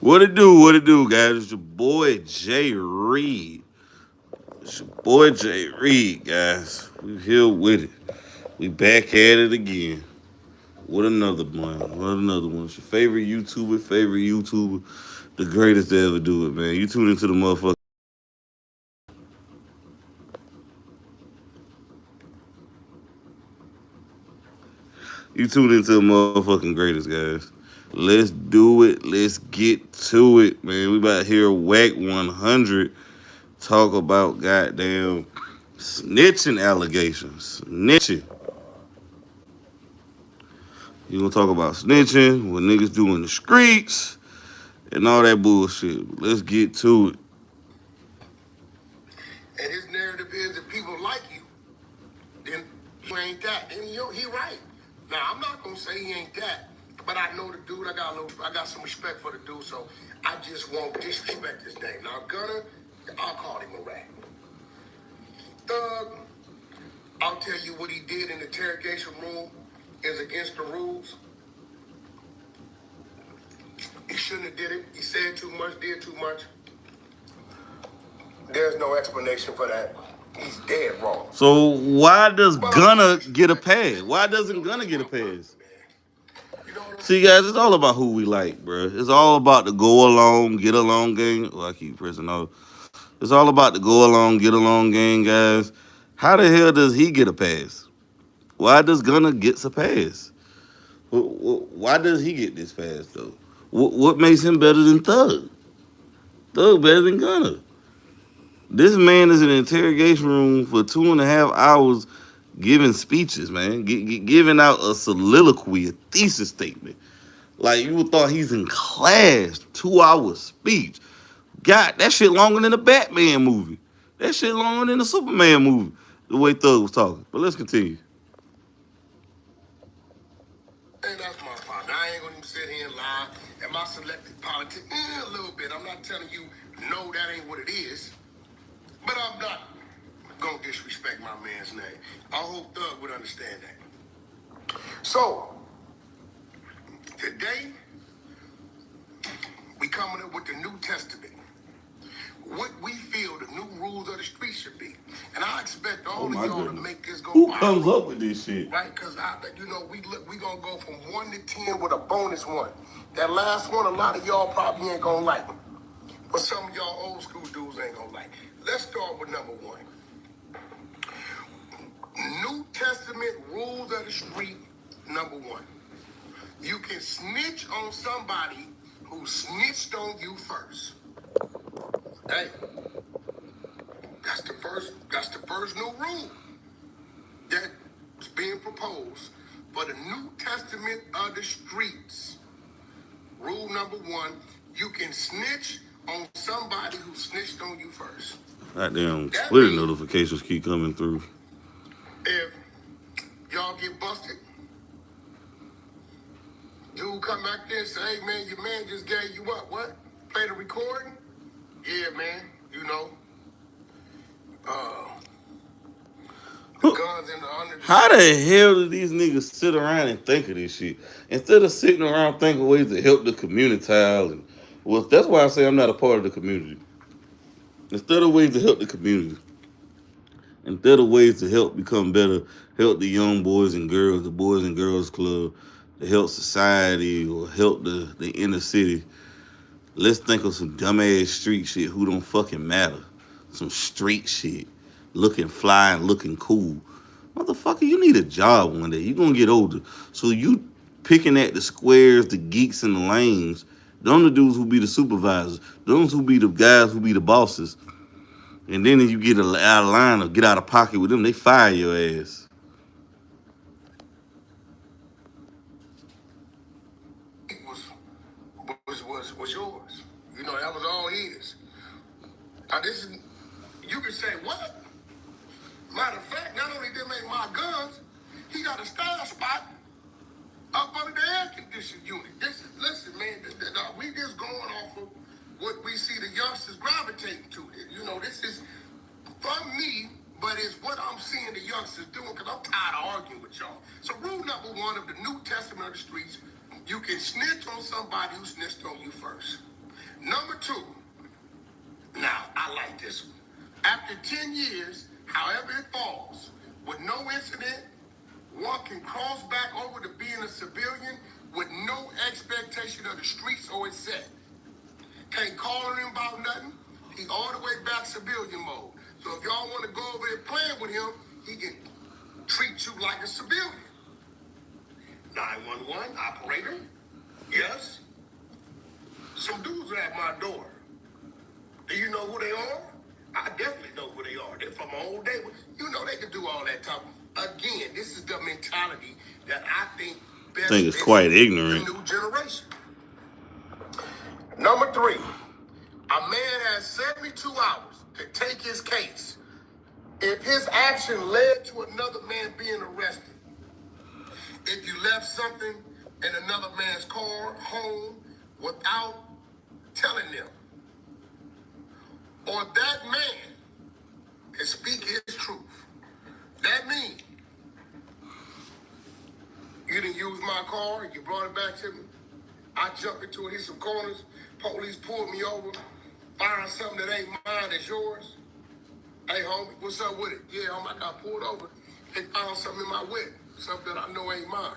What it do, guys? It's your boy Jay Reed. It's your boy Jay Reed, guys. We here with it. We back at it again. With another one. With another one. It's your favorite YouTuber, the greatest to ever do it, man. You tune into the motherfucker. You tune into the motherfucking greatest, guys. Let's do it. Let's get to it, man. We about to hear Wack 100 talk about goddamn snitching allegations. Snitching. You gonna talk about snitching, what niggas do in the streets, and all that bullshit. Let's get to it. And his narrative is if people like you, then you ain't that. And he right. Now I'm not gonna say he ain't that, but I know the dude. I got some respect for the dude, so I just won't disrespect his name. Now Gunner, I'll call him a rat. Thug, I'll tell you what he did in the interrogation room is against the rules. He shouldn't have did it. He said too much, did too much. There's no explanation for that. He's dead wrong. So why does Gunna get a pass? Why doesn't Gunna get a pass? See, guys, it's all about who we like, bro. It's all about the go along, get along game. Oh, I keep pressing off. It's all about the go along, get along game, guys. How the hell does he get a pass? Why does Gunna gets a pass? Why does he get this pass though? What makes him better than Thug? Thug better than Gunna. This man is in an interrogation room for 2.5 hours giving speeches, man, giving out a soliloquy, a thesis statement. Like you would thought he's in class, 2 hour speech. God, that shit longer than the Batman movie. That shit longer than the Superman movie. The way Thug was talking. But let's continue. And that's my partner. I ain't gonna even sit here and lie. Am I selective politics? A little bit. I'm not telling you, no, that ain't what it is. But I'm not gonna disrespect my man's name. I hope Thug would understand that. So, today, we coming up with the New Testament. What we feel the new rules of the street should be. And I expect all of y'all to make this go Who viral. comes up with this shit? Right? Because, we going to go from 1 to 10 with a bonus one. That last one, a lot of y'all probably ain't going to like. But some of y'all old school dudes ain't going to like. Let's start with number 1. New Testament rules of the street, number 1. You can snitch on somebody who snitched on you first. Hey, that's the first new rule that's being proposed for the New Testament of the streets. Rule number 1, you can snitch on somebody who snitched on you first. Goddamn Twitter notifications keep coming through. If y'all get busted, dude come back there and say, hey man, your man just gave you up. What? Play the recording? Yeah, man, the guns in the under. How the hell do these niggas sit around and think of this shit instead of sitting around thinking ways to help the community? And well, that's why I say I'm not a part of the community. Instead of ways to help the community, instead of ways to help become better, help the young boys and girls, the Boys and Girls Club, to help society or help the inner city. Let's think of some dumbass street shit who don't fucking matter. Some street shit. Looking fly and looking cool. Motherfucker, you need a job one day. You gonna get older. So you picking at the squares, the geeks, and the lames. Them the dudes who be the supervisors. Those who be the guys who be the bosses. And then if you get out of line or get out of pocket with them, they fire your ass. Was yours. That was all his. Now this is, you can say, what? Matter of fact, not only did make my guns, he got a style spot up under the air conditioning unit. Listen, man, we just going off of what we see the youngsters gravitating to. This is from me, but it's what I'm seeing the youngsters doing because I'm tired of arguing with y'all. So rule number 1 of the New Testament of the streets, you can snitch on somebody who snitched on you first. Number two, now I like this one. After 10 years, however it falls, with no incident, one can cross back over to being a civilian with no expectation of the streets or its set. Can't call him about nothing. He all the way back civilian mode. So if y'all want to go over there playing with him, he can treat you like a civilian. 911 operator, yes. Some dudes are at my door. Do you know who they are? I definitely know who they are. They're from my old day. You know they can do all that talk. Again, this is the mentality that I think I best think it's fits quite the ignorant. new generation. Number three, a man has 72 hours to take his case. If his action led to another man being arrested, if you left something in another man's car, home, without telling them, or that man can speak his truth. That means you didn't use my car, you brought it back to me. I jumped into it, hit some corners, police pulled me over, find something that ain't mine, that's yours. Hey, homie, what's up with it? Yeah, homie, I got pulled over. They found something in my whip, something that I know ain't mine.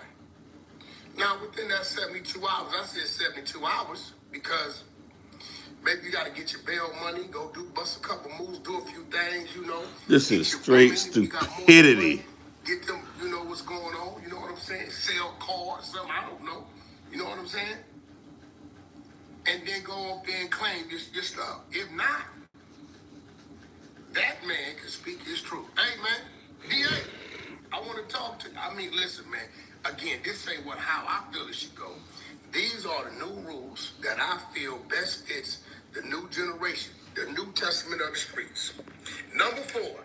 Now, within that 72 hours, I said 72 hours because maybe you got to get your bail money, go bust a couple moves, do a few things, you know. This Get is your straight woman, if you got more than stupidity. money, get them, you know what's going on, you know what I'm saying? Sell cars, something, I don't know. You know what I'm saying? And then go up there and claim your stuff. If not, that man can speak his truth. Hey, man, DA, I want to talk to you. I mean, listen, man. Again, this ain't how I feel it should go. These are the new rules that I feel best fits the new generation, the New Testament of the streets. Number four,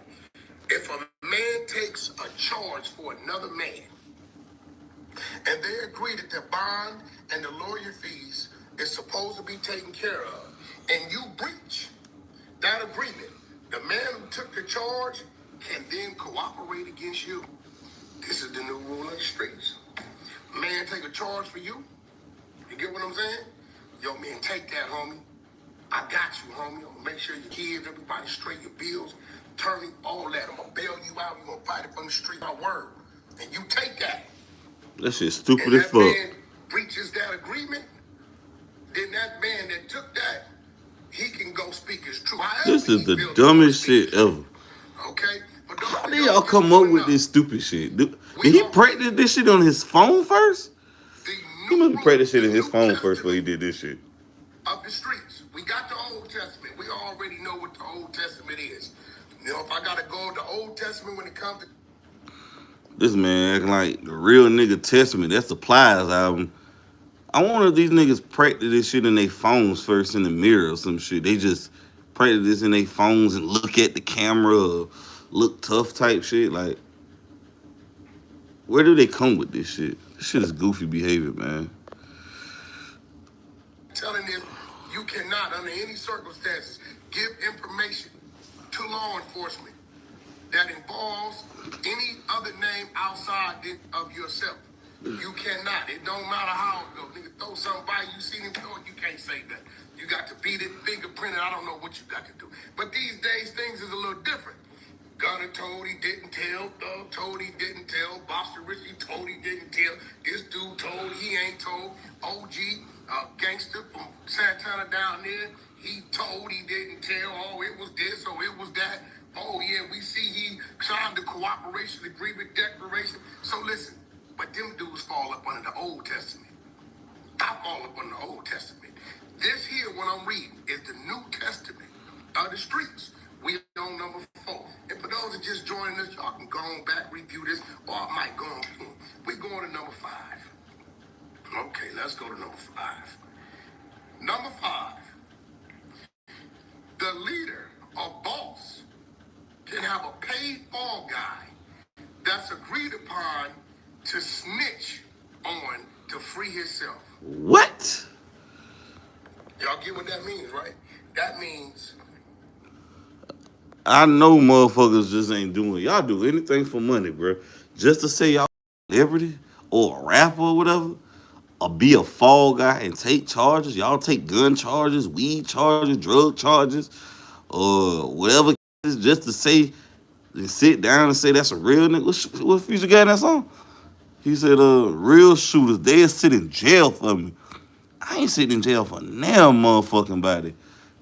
if a man takes a charge for another man, and they agree that the bond and the lawyer fees is supposed to be taken care of, and you breach that agreement, the man who took the charge can then cooperate against you. This is the new rule of the streets. Man take a charge for you. You get what I'm saying? Yo, man, take that, homie. I got you, homie. I'm gonna make sure your kids, everybody straight, your bills, attorney, all that. I'm gonna bail you out. You're gonna fight it from the street, my word. And you take that. That shit stupid And as that fuck. man breaches that agreement, then that man that took that, he can go speak his truth. This However is he the feels dumbest shit ever. okay? But don't How forget, did y'all come up with this stupid shit? Did he practice this shit on his phone first? He must have practiced shit in his phone first before he did this shit. Of the streets. We got the Old Testament. We already know what the Old Testament is. You know, if I gotta go to the Old Testament when it comes to This man acting like the real nigga Testament. That's the Plies album. I wonder if these niggas practice this shit in their phones first in the mirror or some shit. They just practice this in their phones and look at the camera or look tough type shit. Like, where do they come with this shit? This shit is goofy behavior, man. telling this, you cannot, under any circumstances, give information to law enforcement that involves any other name outside of yourself. You cannot. It don't matter how it goes. Nigga throw something by you, see him throw it, you can't say that. You got to beat it, fingerprint it, I don't know what you got to do. But these days, things is a little different. Gunner told he didn't tell, Thug told he didn't tell, Boston Richie told he didn't tell, this dude told he ain't told, OG, gangster from Santana down there, he told he didn't tell, oh, it was this, oh, it was that. Oh, yeah, we see he signed the cooperation agreement declaration. So listen, but them dudes fall up under the Old Testament. I fall up under the Old Testament. This here, what I'm reading, is the New Testament of the streets. We on number 4. And for those that just joining us, y'all can go on back, review this, or I might go on. We going to number 5. Okay, let's go to number 5. Number 5. The leader or boss can have a paid fall guy that's agreed upon to snitch on to free himself. What? Y'all get what that means, right? That means I know motherfuckers just ain't doing. Y'all do anything for money, bro. Just to say y'all celebrity or a rapper or whatever. be a fall guy and take charges. Y'all take gun charges, weed charges, drug charges, whatever, just to say and sit down and say that's a real nigga. What Future got in that song? He said, real shooters, they'll sit in jail for me. I ain't sitting in jail for now, motherfucking body.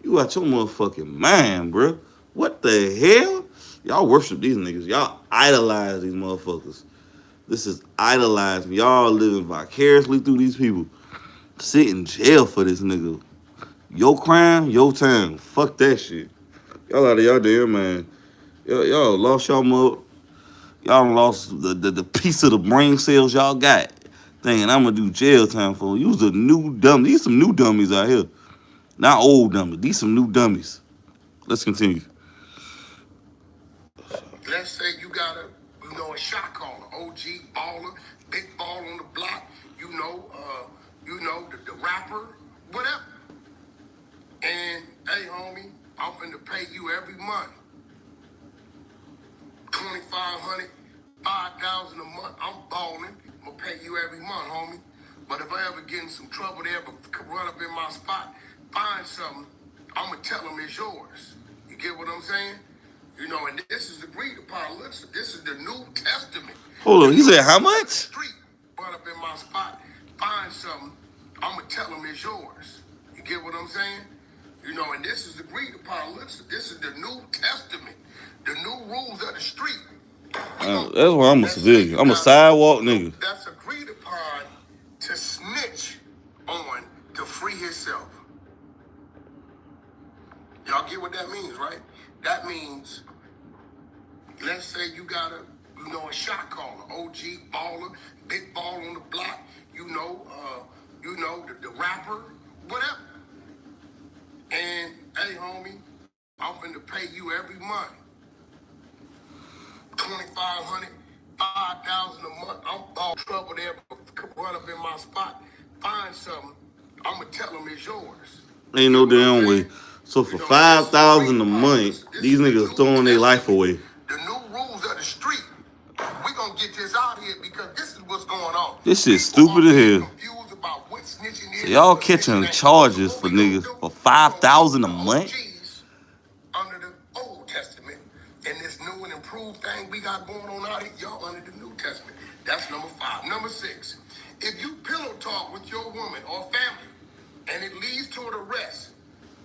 You out your motherfucking mind, bro. What the hell? Y'all worship these niggas. Y'all idolize these motherfuckers. This is idolizing. Y'all living vicariously through these people. Sit in jail for this nigga. Your crime, your time. Fuck that shit. Y'all out of y'all damn man. Y'all lost y'all mother. Y'all lost the piece of the brain cells y'all got. Thinking I'm gonna do jail time for you. Was a new dumb. These some new dummies out here. Not old dummies. These some new dummies. Let's continue. Let's say you got a shot caller, OG baller, big ball on the block, the rapper, whatever. And hey, homie, I'm finna pay you every month. 2,500, 5,000 a month. I'm balling. I'm gonna pay you every month, homie. But if I ever get in some trouble there, but run up in my spot, find something, I'm gonna tell them it's yours. You get what I'm saying? And this is agreed upon. Listen, this is the New Testament. Hold on. He said how much? Street, run up in my spot, find something, I'm gonna tell them it's yours. You get what I'm saying? And this is agreed upon. Listen, this is the New Testament, the new rules of the street. That's why I'm a civilian. I'm a sidewalk nigga. That's agreed upon to snitch on to free himself. Y'all get what that means, right? That means, let's say you got a shot caller, OG baller, big ball on the block, the rapper, whatever. And hey, homie, I'm finna pay you every month. 2,500, 5,000 a month. I'm all trouble there, but run up in my spot, find something, I'm gonna tell them it's yours. Ain't no damn way. So for 5,000 a month, these niggas throwing their life away. The new rules of the street. We gonna get this out here because this is what's going on. This shit stupid as hell. So y'all catching charges for niggas for 5,000 a month? Under the Old Testament, and this new and improved thing we got going on out here, y'all under the New Testament. That's number 5. Number 6, if you pillow talk with your woman or family, and it leads to an arrest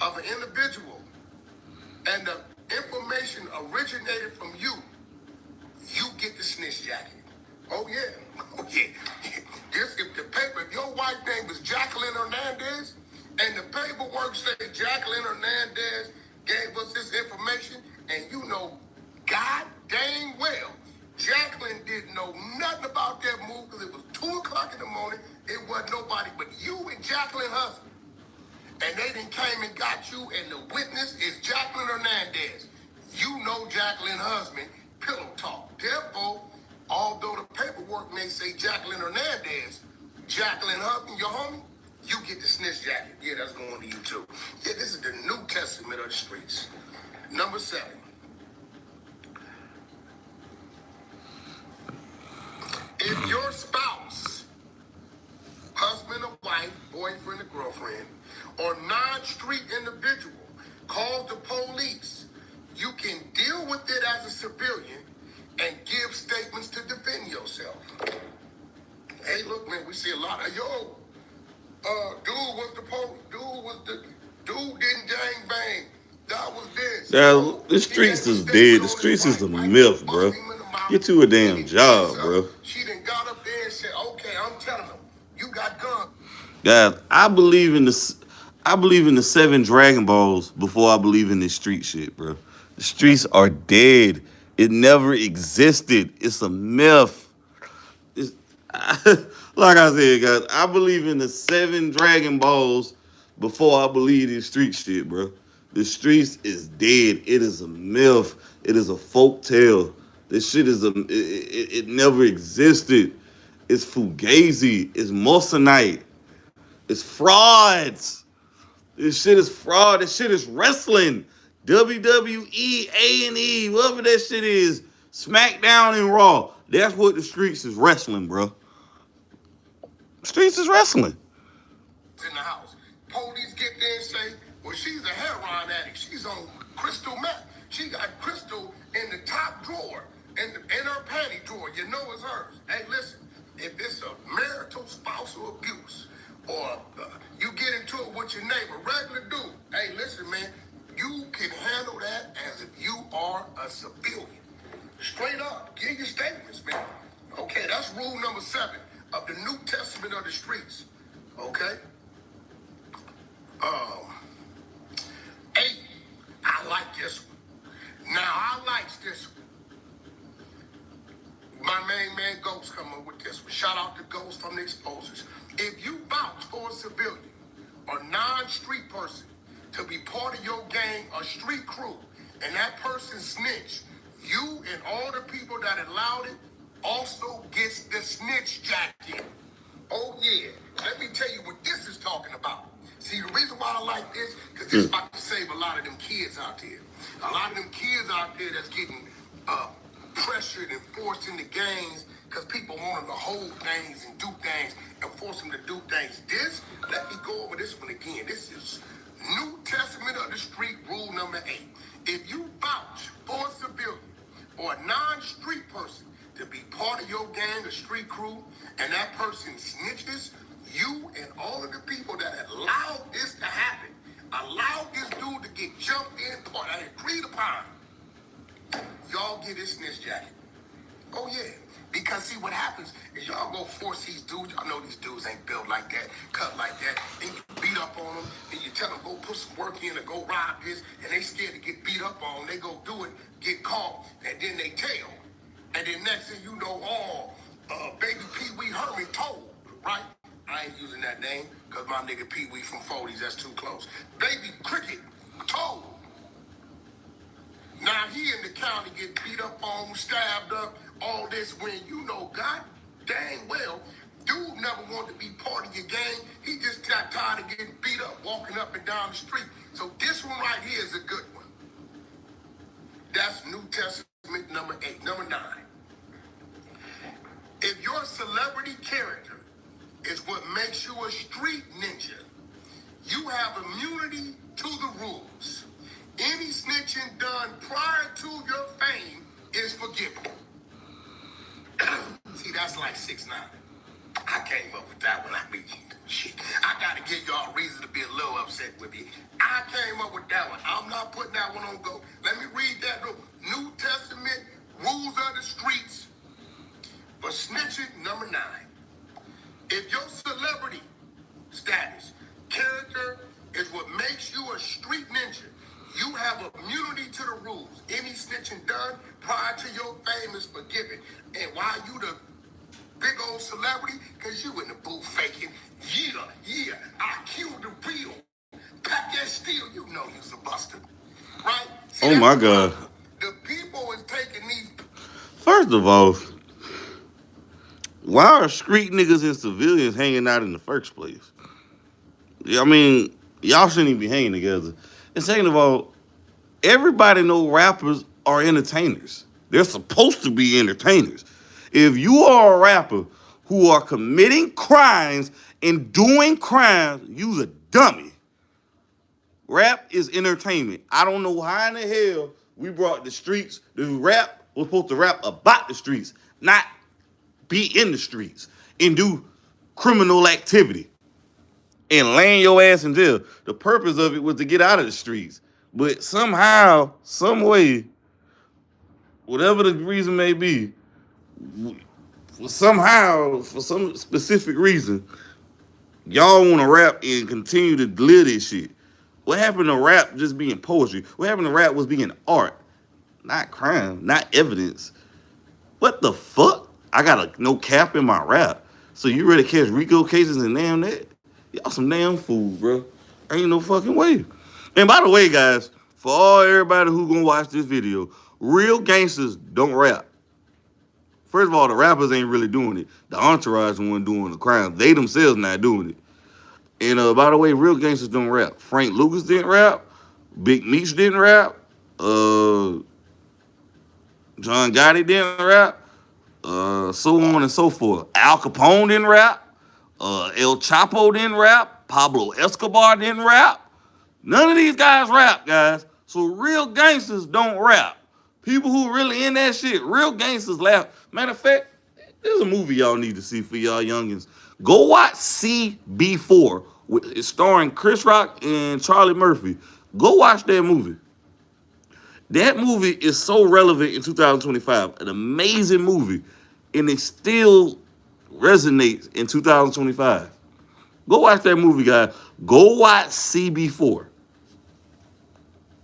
of an individual, and the information originated from you, you get the snitch jacket. Oh yeah, oh yeah. If your wife name was Jacqueline Hernandez, and the paperwork say Jacqueline Hernandez gave us this information, and God dang well, Jacqueline didn't know nothing about that move because it was 2 o'clock in the morning. It wasn't nobody but you and Jacqueline husband. And they done came and got you, and the witness is Jacqueline Hernandez. You know Jacqueline husband, pillow talk. Therefore, although the paperwork may say Jacqueline Hernandez, Jacqueline husband, your homie, you get the snitch jacket. Yeah, that's going to you too. Yeah, this is the New Testament of the streets. Number 7. If your spouse, husband or wife, boyfriend or girlfriend, or non-street individual calls the police, you can deal with it as a civilian and give statements to defend yourself. Hey, look, man, we see a lot of, dude didn't gang bang. That was this. Yeah, the streets is dead. The streets is a myth, bro. Get you a damn job, bro. She done got up there and said, okay, I'm telling them, you got guns. Guys, I believe in the 7 Dragon Balls before I believe in this street shit, bro. The streets are dead. It never existed. It's a myth. It's, like I said, guys, I believe in the 7 Dragon Balls before I believe in street shit, bro. The streets is dead. It is a myth. It is a folk tale. This shit is it never existed. It's fugazi. It's moissanite. It's frauds. This shit is fraud. This shit is wrestling. WWE, A&E, whatever that shit is. SmackDown and Raw. That's what the streets is wrestling, bro. Streets is wrestling. In the house. Police get there and say, well, she's a heroin addict. She's on crystal meth. She got crystal in the top drawer, in her panty drawer. You know it's hers. Hey, listen, if it's a marital spousal abuse or you get into it with your neighbor, regular dude, hey, listen, man, you can handle that as if you are a civilian. Straight up, give your statements, man. Okay, that's rule number 7 of the New Testament of the streets. Okay? Um, 8, I like this one. Now, I like this one. My main man Ghost come up with this one. Shout out to Ghost from the Exposers. If you vouch for a civilian or non-street person to be part of your gang or street crew, and that person snitch, you and all the people that allowed it also gets the snitch jacket. Oh yeah, let me tell you what this is talking about. See, the reason why I like this, because this is about to save a lot of them kids out there. A lot of them kids out there that's getting pressured and forced into gangs because people want them to hold things and do things and force them to do things. Let me go over this one again. This is New Testament of the Street, rule number 8. If you vouch for a civilian or a non-street person to be part of your gang or street crew, and that person snitches, you and all of the people that allowed this to happen, allowed this dude to get jumped in, and agreed upon, y'all get this snitch jacket. Oh yeah, because see what happens is y'all go force these dudes. Y'all know these dudes ain't built like that, cut like that, and you beat up on them, and you tell them go put some work in or go rob this, and they scared to get beat up on. They go do it, get caught, and then they tell. And then next thing you know, baby Pee Wee Herman told, right? I ain't using that name because my nigga Pee Wee from 40s, that's too close. Baby Cricket told. Now he in the county get beat up on, stabbed up, all this when you know God dang well, dude never wanted to be part of your gang. He just got tired of getting beat up, walking up and down the street. So this one right here is a good one. That's New Testament number 8. Number 9. If your celebrity character is what makes you a street ninja, you have immunity to the rules. Any snitching done prior to your fame is forgiven. See, that's like 6ix9ine. I came up with that one. I mean, shit. I gotta give y'all a reason to be a little upset with me. I came up with that one. I'm not putting that one on go. Let me read that rule. New Testament rules of the streets for snitching, number 9. If your celebrity status, character is what makes you a street ninja, you have immunity to the rules. Any snitching done prior to your fame is forgiven. And why you the big old celebrity? Because you in the booth faking. Yeah, I killed the real. Pack that steel, you know you's a buster. Right? See, Oh my God. the people is taking these. First of all, why are street niggas and civilians hanging out in the first place? I mean, y'all shouldn't even be hanging together. And second of all, everybody know rappers are entertainers. They're supposed to be entertainers. If you are a rapper who are committing crimes and doing crimes, you's a dummy. Rap is entertainment. I don't know how in the hell we brought the streets. The rap was supposed to rap about the streets, not be in the streets and do criminal activity and land your ass in jail. The purpose of it was to get out of the streets. But somehow, some way, whatever the reason may be, somehow, for some specific reason, y'all want to rap and continue to live this shit. What happened to rap just being poetry? What happened to rap was being art, not crime, not evidence. What the fuck? I got a no cap in my rap. So you ready to catch Rico cases and damn that? Y'all some damn fools, bro. Ain't no fucking way. And by the way, guys, for all everybody who gonna watch this video, real gangsters don't rap. First of all, the rappers ain't really doing it. The entourage the one doing the crime. They themselves not doing it. And by the way, real gangsters don't rap. Frank Lucas didn't rap. Big Meech didn't rap. John Gotti didn't rap. So on and so forth. Al Capone didn't rap. El Chapo didn't rap. Pablo Escobar didn't rap. None of these guys rap, guys. So real gangsters don't rap. People who really in that shit, real gangsters laugh. Matter of fact, there's a movie y'all need to see for y'all youngins. Go watch CB4. It's starring Chris Rock and Charlie Murphy. Go watch that movie. That movie is so relevant in 2025. An amazing movie. And it still resonates in 2025. Go watch that movie, guys. Go watch CB4.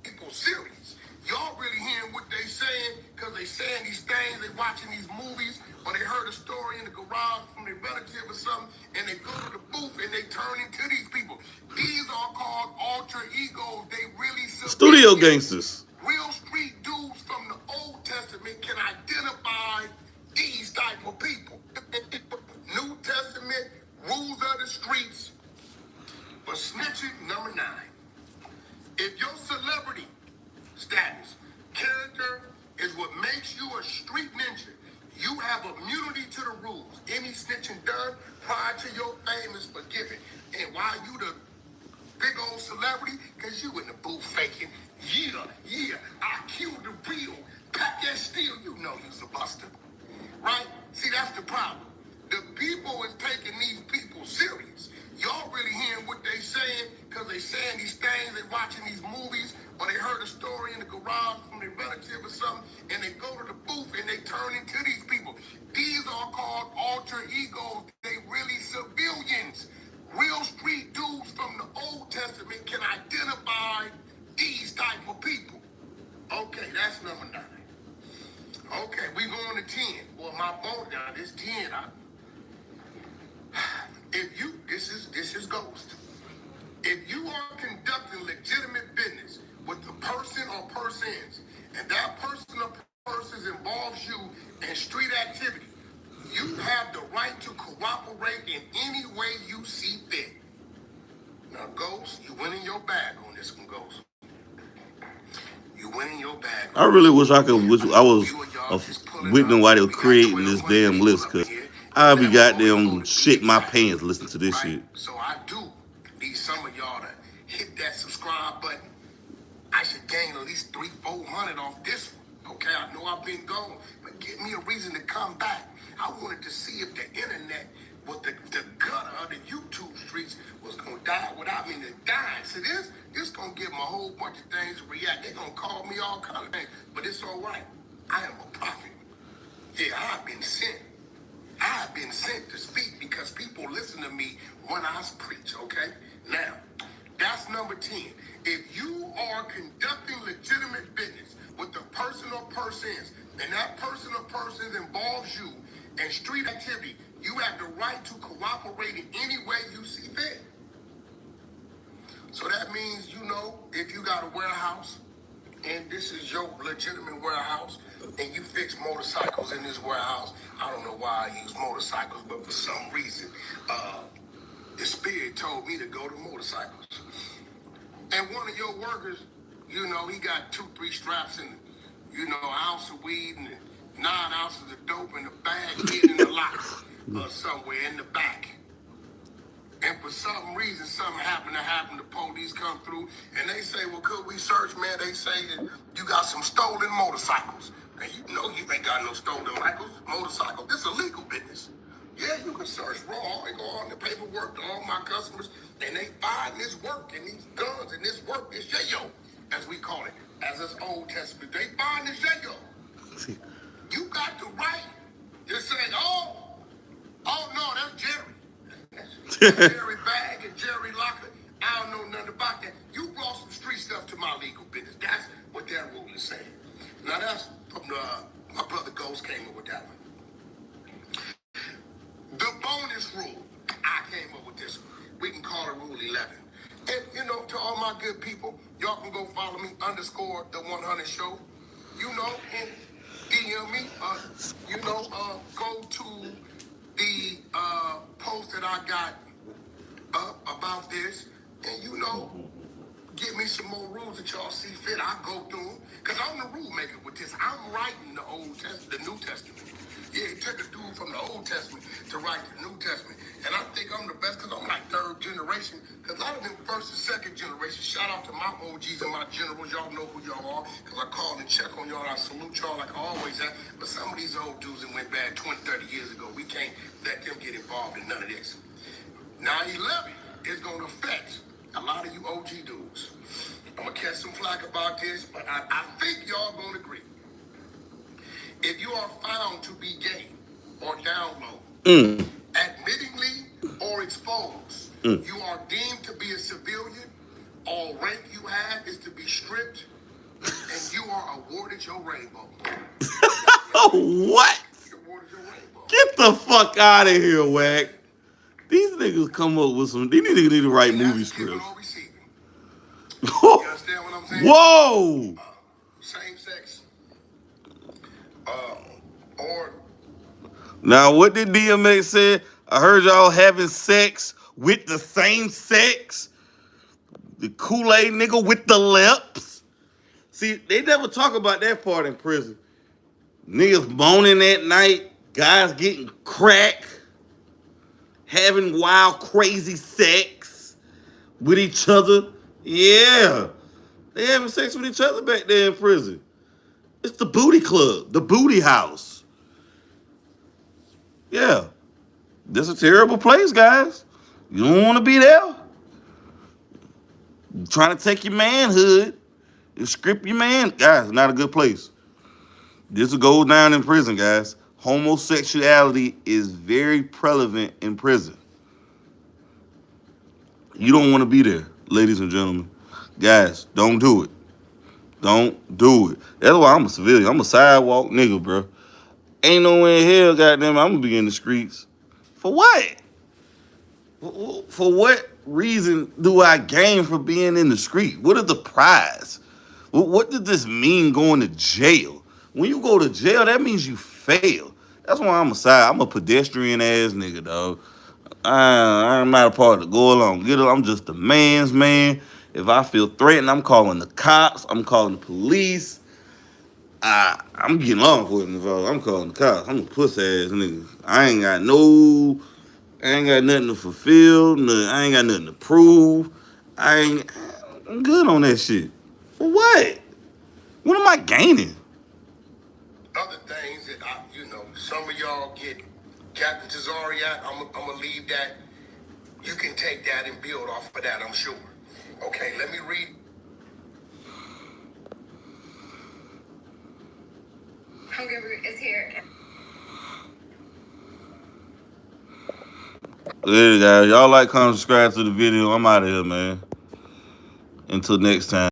People serious. Y'all really hearing what they saying because they saying these things, they watching these movies, or they heard a story in the garage from their relative or something, and they go to the booth and they turn into these people. These are called alter egos. They really Studio gangsters. Real street dudes from the Old Testament can identify these type of people. New Testament rules of the streets for snitching. Number 9. If your celebrity status, character is what makes you a street ninja, you have immunity to the rules. Any snitching done prior to your fame is forgiven. And why you the big old celebrity? Because you in the booth faking. Yeah, I killed the real. Pack that steel, you know you's a buster. Right? See, that's the problem. The people is taking these people serious. Y'all really hearing what they saying because they saying these things, they watching these movies, or they heard a story in the garage from their relative or something, and they go to the booth and they turn into these people. These are called alter egos. They really civilians. Real street dudes from the Old Testament can identify these type of people. Okay, that's number 9. Okay, we going to 10. Well, my phone down, this 10. If you, this is Ghost. If you are conducting legitimate business with the person or persons, and that person or persons involves you in street activity, you have the right to cooperate in any way you see fit. Now, Ghost, you went in your bag on this one, Ghost. You went in your bag. I really wish I could. Wish I was witnessing why they were creating this damn list, cause I'll be goddamn shit my pants listening to this shit. So I do need some of y'all to hit that subscribe button. I should gain at least 300-400 off this one. Okay, I know I've been gone, but give me a reason to come back. I wanted to see if the internet, with the gutter of the YouTube streets, was gonna die without me dying. So this gonna give them a whole bunch of things to react. They're gonna call me all kind of things, but it's all right. I am a prophet. Yeah, I've been sent. I've been sent to speak because people listen to me when I preach, okay? Now, that's number 10. If you are conducting legitimate business with the person or persons, and that person or persons involves you in street activity, you have the right to cooperate in any way you see fit. So that means, if you got a warehouse, and this is your legitimate warehouse, and you fix motorcycles in this warehouse. I don't know why I use motorcycles, but for some reason, the spirit told me to go to motorcycles. And one of your workers, he got 2-3 straps and, an ounce of weed and 9 ounces of dope in a bag hidden in the locker or somewhere in the back. And for some reason, something happened. The police come through, and they say, well, could we search, man? They say that you got some stolen motorcycles. And you ain't got no stolen motorcycles. This is a legal business. Yeah, you can search raw and go on the paperwork to all my customers, and they find this work and these guns and this work, this yayo, as we call it, as this Old Testament. They find this yayo. You got the right to say, oh no, that's Jerry. Jerry Bag and Jerry Locker. I don't know nothing about that. You brought some street stuff to my legal business. That's what that rule is saying. Now that's from my brother Ghost came up with that one. The bonus rule, I came up with this one. We can call it Rule 11. And to all my good people, y'all can go follow me _the 100 show. And DM me. Go to the post that I got up about this, and give me some more rules that y'all see fit. I go through them, because I'm the rule maker with this. I'm writing the New Testament. Yeah, it took a dude from the Old Testament to write the New Testament, and I think I'm the best because I'm like third generation. Because a lot of them first and second generation. Shout out to my OGs and my generals. Y'all know who y'all are. Because I call and check on y'all. I salute y'all like I always have. But some of these old dudes that went bad 20, 30 years ago, we can't let them get involved in none of this. 9/11 is going to affect a lot of you OG dudes. I'm going to catch some flack about this, but I think y'all going to agree. If you are found to be gay or down low, admittingly or exposed, you are deemed to be a civilian. All rank you have is to be stripped, and you are awarded your rainbow. What? You're awarded your rainbow. Get the fuck out of here, Wack. These niggas come up with some. These niggas need to write And movie that's giving scripts. or receiving. You understand what I'm saying? Whoa! Same sex. Or Now, what did DMX say? I heard y'all having sex with the same sex. The Kool-Aid nigga with the lips. See, they never talk about that part in prison. Niggas moaning at night, guys getting crack, having wild, crazy sex with each other. Yeah. They having sex with each other back there in prison. It's the booty club, the booty house. Yeah. This is a terrible place, guys. You don't want to be there. You're trying to take your manhood and strip your man. Guys, not a good place. This will go down in prison, guys. Homosexuality is very prevalent in prison. You don't want to be there, ladies and gentlemen. Guys, don't do it. Don't do it. That's why I'm a civilian. I'm a sidewalk nigga, bro. Ain't no way in hell, goddamn, I'm gonna be in the streets. For what? For what reason do I gain for being in the street? What is the prize? What did this mean going to jail? When you go to jail, that means you fail. That's why I'm a pedestrian ass nigga, dog. I'm not a part to go along. I'm just a man's man. If I feel threatened, I'm calling the cops. I'm calling the police. I'm getting law enforcement involved. I'm calling the cops. I'm a puss ass nigga. I ain't got nothing to fulfill. I ain't got nothing to prove. I'm good on that shit. For what? What am I gaining? other things that some of y'all get Captain Tazariak. I'm gonna leave that. You can take that and build off of that, I'm sure. Okay, let me read. Hunger Root is here. There you guys. Y'all like, comment, subscribe to the video. I'm out of here, man. Until next time.